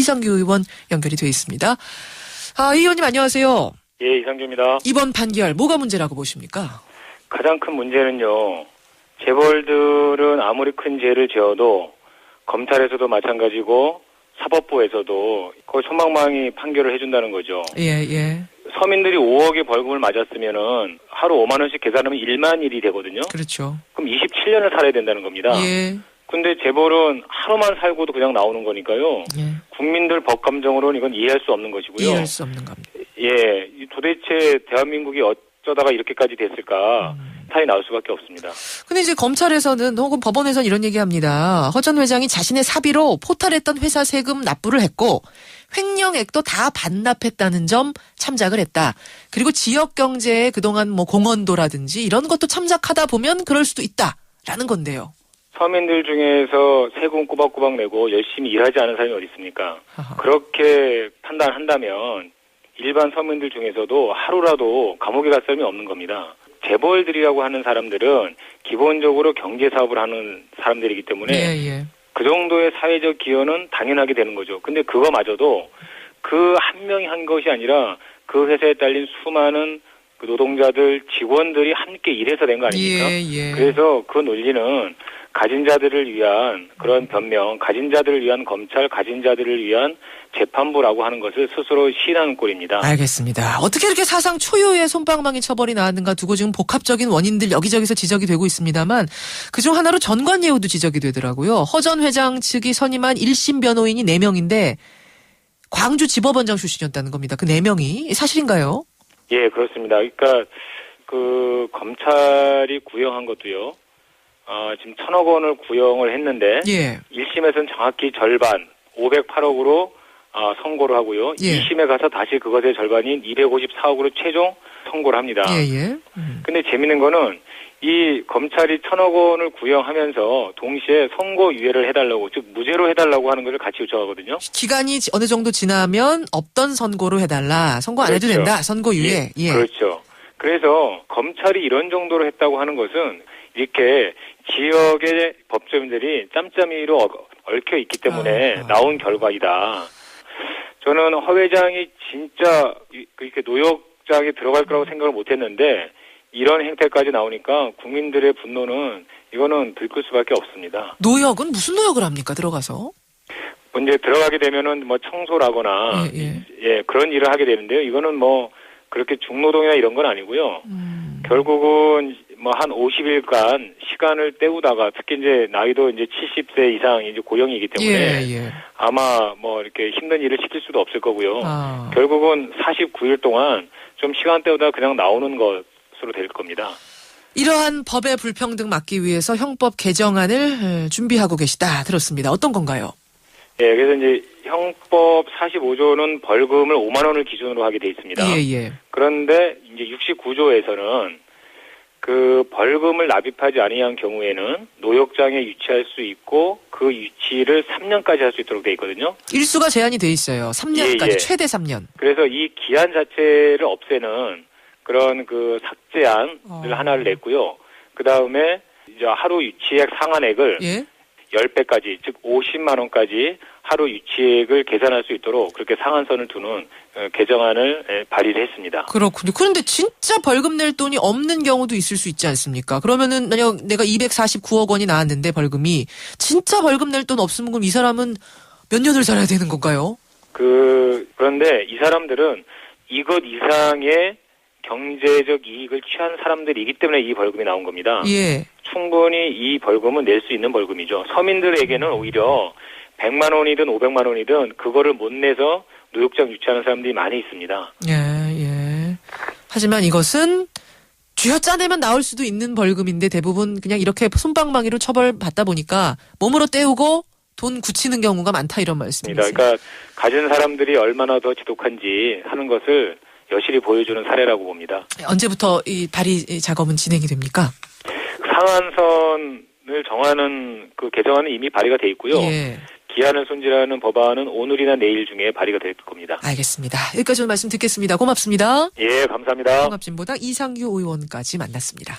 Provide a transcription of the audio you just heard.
이상규 의원 연결이 돼 있습니다. 이 의원님 안녕하세요. 예, 이상규입니다. 이번 판결 뭐가 문제라고 보십니까? 가장 큰 문제는요. 재벌들은 아무리 큰 죄를 지어도 검찰에서도 마찬가지고 사법부에서도 거의 솜방망이 판결을 해준다는 거죠. 예. 서민들이 5억의 벌금을 맞았으면은 하루 5만 원씩 계산하면 1만 일이 되거든요. 그렇죠. 그럼 27년을 살아야 된다는 겁니다. 예. 근데 재벌은 하루만 살고도 그냥 나오는 거니까요. 예. 국민들 법 감정으로는 이건 이해할 수 없는 것이고요. 이해할 수 없는 겁니다. 예, 도대체 대한민국이 어쩌다가 이렇게까지 됐을까 사이 나올 수밖에 없습니다. 근데 이제 검찰에서는 혹은 법원에서는 이런 얘기합니다. 허 전 회장이 자신의 사비로 포탈했던 회사 세금 납부를 했고 횡령액도 다 반납했다는 점 참작을 했다. 그리고 지역 경제에 그동안 뭐 공헌도라든지 이런 것도 참작하다 보면 그럴 수도 있다라는 건데요. 서민들 중에서 세금 꼬박꼬박 내고 열심히 일하지 않은 사람이 어디 있습니까? 그렇게 판단한다면 일반 서민들 중에서도 하루라도 감옥에 갈 사람이 없는 겁니다. 재벌들이라고 하는 사람들은 기본적으로 경제사업을 하는 사람들이기 때문에 그 정도의 사회적 기여는 당연하게 되는 거죠. 근데 그거마저도 그 한 명이 한 것이 아니라 그 회사에 딸린 수많은 그 노동자들, 직원들이 함께 일해서 된 거 아닙니까? 그래서 그 논리는 가진 자들을 위한 그런 변명, 가진 자들을 위한 검찰, 가진 자들을 위한 재판부라고 하는 것을 스스로 시인하는 꼴입니다. 알겠습니다. 어떻게 이렇게 사상 초유의 솜방망이 처벌이 나왔는가 두고 지금 복합적인 원인들 여기저기서 지적이 되고 있습니다만 그중 하나로 전관예우도 지적이 되더라고요. 허 전 회장 측이 선임한 1심 변호인이 4명인데 광주지법원장 출신이었다는 겁니다. 그 4명이 사실인가요? 예, 그렇습니다. 그러니까 그 검찰이 구형한 것도요. 지금 1,000억 원을 구형을 했는데 1심에서는 정확히 절반 508억으로 선고를 하고요. 2심에 가서 다시 그것의 절반인 254억으로 최종 선고를 합니다. 근데 재밌는 거는 이 검찰이 1,000억 원을 구형하면서 동시에 선고유예를 해달라고, 즉 무죄로 해달라고 하는 것을 같이 요청하거든요. 기간이 어느 정도 지나면 없던 선고로 해달라. 선고 안 해도 된다. 선고유예. 그렇죠. 그래서 검찰이 이런 정도로 했다고 하는 것은 이렇게 지역의 법조인들이 짬짬이로 얽혀 있기 때문에 나온 결과이다. 저는 허 회장이 진짜 이렇게 노역장에 들어갈 거라고 생각을 못했는데 이런 행태까지 나오니까 국민들의 분노는 이거는 들끓 수밖에 없습니다. 노역은 무슨 노역을 합니까? 들어가서? 이제 들어가게 되면은 뭐 청소라거나 그런 일을 하게 되는데요. 이거는 뭐 그렇게 중노동이나 이런 건 아니고요. 결국은 뭐 한 50일간 시간을 때우다가 특히 이제 나이도 이제 70세 이상 이제 고령이기 때문에 아마 뭐 이렇게 힘든 일을 시킬 수도 없을 거고요. 결국은 49일 동안 좀 시간 때우다가 그냥 나오는 것으로 될 겁니다. 이러한 법의 불평등 막기 위해서 형법 개정안을 준비하고 계시다 들었습니다. 어떤 건가요? 예, 그래서 이제 형법 45조는 벌금을 5만 원을 기준으로 하게 돼 있습니다. 그런데 이제 69조에서는 그 벌금을 납입하지 아니한 경우에는 노역장에 유치할 수 있고 그 유치를 3년까지 할 수 있도록 돼 있거든요. 일수가 제한이 돼 있어요. 3년까지 최대 3년. 그래서 이 기한 자체를 없애는 그런 그 삭제안을 하나를 냈고요. 그 다음에 이제 하루 유치액 상한액을 10배까지, 즉 50만 원까지 하루 유치액을 계산할 수 있도록 그렇게 상한선을 두는 개정안을 발의를 했습니다. 그렇군요. 그런데 진짜 벌금 낼 돈이 없는 경우도 있을 수 있지 않습니까? 그러면은 만약 내가 249억 원이 나왔는데 벌금이 진짜 벌금 낼 돈 없으면 그럼 이 사람은 몇 년을 살아야 되는 건가요? 그런데 이 사람들은 이것 이상의 경제적 이익을 취한 사람들이기 때문에 이 벌금이 나온 겁니다. 충분히 이 벌금은 낼 수 있는 벌금이죠. 서민들에게는 오히려 100만 원이든 500만 원이든 그거를 못 내서 노역장 유치하는 사람들이 많이 있습니다. 하지만 이것은 쥐어짜내면 나올 수도 있는 벌금인데 대부분 그냥 이렇게 솜방망이로 처벌받다 보니까 몸으로 때우고 돈 굳히는 경우가 많다 이런 말씀이세요. 그러니까 가진 사람들이 얼마나 더 지독한지 하는 것을 여실히 보여주는 사례라고 봅니다. 언제부터 이 발의 작업은 진행이 됩니까? 상한선을 정하는 그 개정안은 이미 발의가 돼 있고요. 기한을 손질하는 법안은 오늘이나 내일 중에 발의가 될 겁니다. 알겠습니다. 여기까지 오늘 말씀 듣겠습니다. 고맙습니다. 예, 감사합니다. 통합진보당 이상규 의원까지 만났습니다.